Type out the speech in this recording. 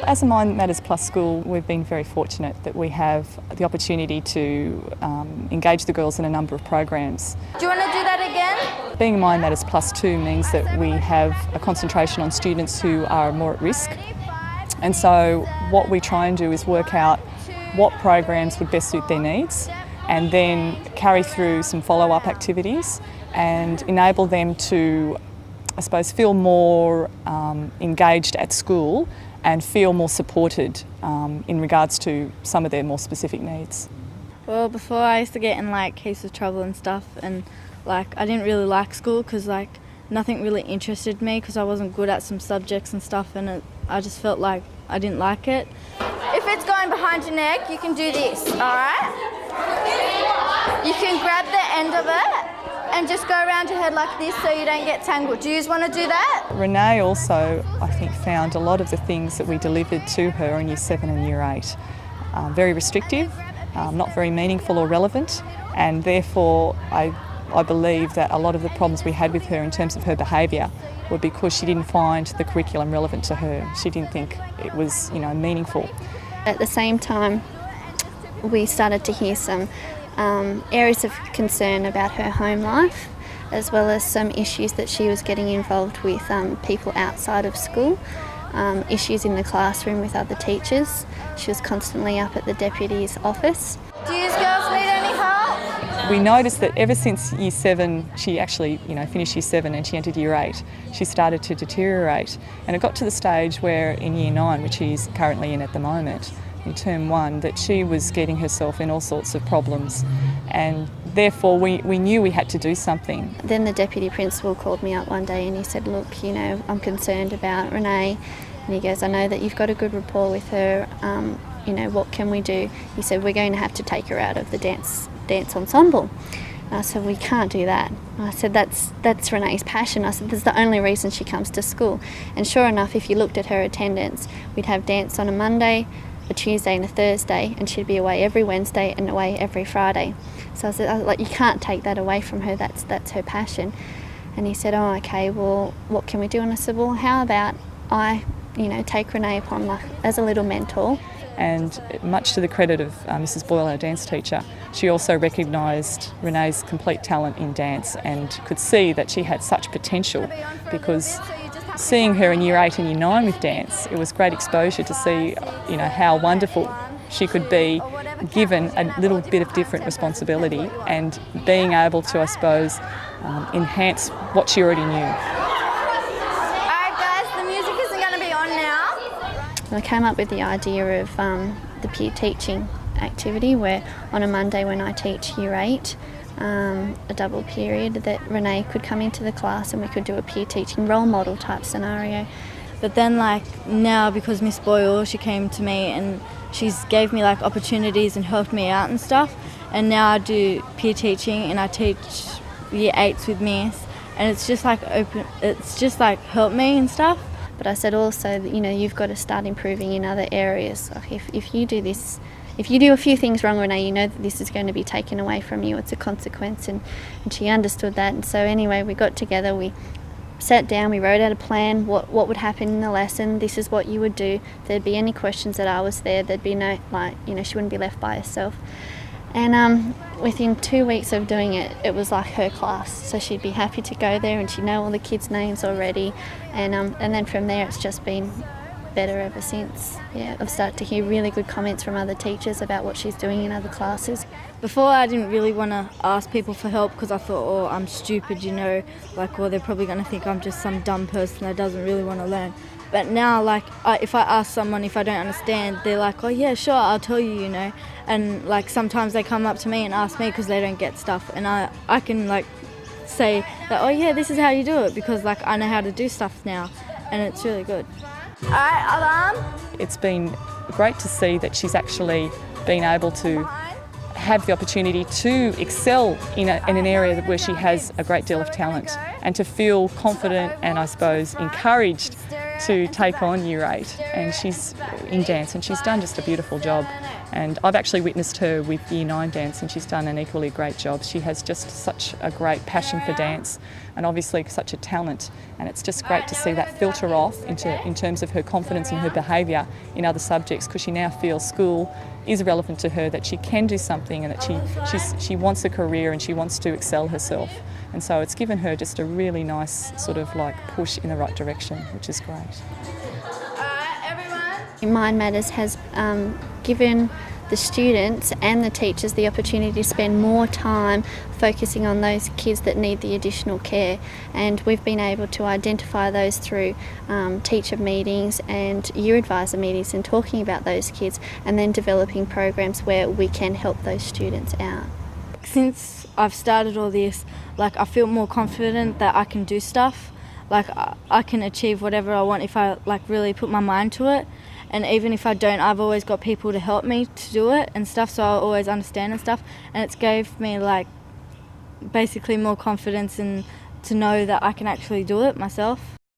As a Mind Matters Plus school, we've been very fortunate that we have the opportunity to engage the girls in a number of programs. Do you want to do that again? Being a Mind Matters Plus 2 means that we have a concentration on students who are more at risk. And so what we try and do is work out what programs would best suit their needs and then carry through some follow-up activities and enable them to, I suppose, feel more engaged at school and feel more supported in regards to some of their more specific needs. Well, before I used to get in heaps of trouble and stuff, and I didn't really like school because nothing really interested me because I wasn't good at some subjects and stuff, and I just felt like I didn't like it. If it's going behind your neck, you can do this, all right? You can grab the end of it and just go around your head like this so you don't get tangled. Do you want to do that? Renee also, I think, found a lot of the things that we delivered to her in Year 7 and Year 8 very restrictive, not very meaningful or relevant, and therefore I believe that a lot of the problems we had with her in terms of her behaviour were because she didn't find the curriculum relevant to her. She didn't think it was, meaningful. At the same time, we started to hear some areas of concern about her home life, as well as some issues that she was getting involved with people outside of school, issues in the classroom with other teachers. She was constantly up at the deputy's office. Do you girls need any help? We noticed that ever since Year 7, she actually finished Year 7 and she entered Year 8, she started to deteriorate. And it got to the stage where in Year 9, which she's currently in at the moment, in Term 1, that she was getting herself in all sorts of problems, and therefore we knew we had to do something. Then the deputy principal called me up one day and he said, look, I'm concerned about Renee, and he goes, I know that you've got a good rapport with her, what can we do? He said, we're going to have to take her out of the dance ensemble. I said, we can't do that. I said, that's Renee's passion. I said, that's the only reason she comes to school. And sure enough, if you looked at her attendance, we'd have dance on a Monday, a Tuesday and a Thursday, and she'd be away every Wednesday and away every Friday. So I said, you can't take that away from her, that's her passion. And he said, oh, okay, well, what can we do? And I said, well, how about I, take Renee upon as a little mentor. And much to the credit of Mrs Boyle, our dance teacher, she also recognised Renee's complete talent in dance and could see that she had such potential, because seeing her in Year 8 and Year 9 with dance, it was great exposure to see, how wonderful she could be given a little bit of different responsibility and being able to, I suppose, enhance what she already knew. Alright guys, the music isn't going to be on now. I came up with the idea of the peer teaching activity, where on a Monday when I teach Year 8, a double period, that Renee could come into the class and we could do a peer teaching role model type scenario. But then now, because Miss Boyle, she came to me and she's gave me opportunities and helped me out and stuff, and now I do peer teaching and I teach Year 8s with Miss, and it's just helped me and stuff. But I said also that you've got to start improving in other areas. If you do this, if you do a few things wrong, Renee, you know that this is going to be taken away from you. It's a consequence, and she understood that. And so anyway, we got together, we sat down, we wrote out a plan, what would happen in the lesson. This is what you would do. If there'd be any questions that I was there, there'd be no, she wouldn't be left by herself. And within 2 weeks of doing it, it was like her class. So she'd be happy to go there and she'd know all the kids' names already. And then from there, it's just been better ever since. Yeah, I've started to hear really good comments from other teachers about what she's doing in other classes. Before, I didn't really want to ask people for help because I thought, oh, I'm stupid, they're probably going to think I'm just some dumb person that doesn't really want to learn. But now, if I ask someone if I don't understand, they're like, oh yeah, sure, I'll tell you, And sometimes they come up to me and ask me because they don't get stuff, and I can say that, oh yeah, this is how you do it, because I know how to do stuff now, and it's really good. All right, alarm. It's been great to see that she's actually been able to have the opportunity to excel in an area where she has a great deal of talent, and to feel confident and, I suppose, encouraged to take on Year 8, and she's in dance and she's done just a beautiful job. And I've actually witnessed her with Year 9 dance and she's done an equally great job. She has just such a great passion for dance and obviously such a talent, and it's just great to see that filter off in terms of her confidence and her behaviour in other subjects, because she now feels school is relevant to her, that she can do something and that she wants a career and she wants to excel herself. And so it's given her just a really nice sort of like push in the right direction, which is great. Mind Matters has given the students and the teachers the opportunity to spend more time focusing on those kids that need the additional care, and we've been able to identify those through teacher meetings and year advisor meetings and talking about those kids, and then developing programs where we can help those students out. Since I've started all this, like I feel more confident that I can do stuff. Like I can achieve whatever I want if I like really put my mind to it. And even if I don't, I've always got people to help me to do it and stuff, so I always understand and stuff. And it's gave me like basically more confidence and to know that I can actually do it myself.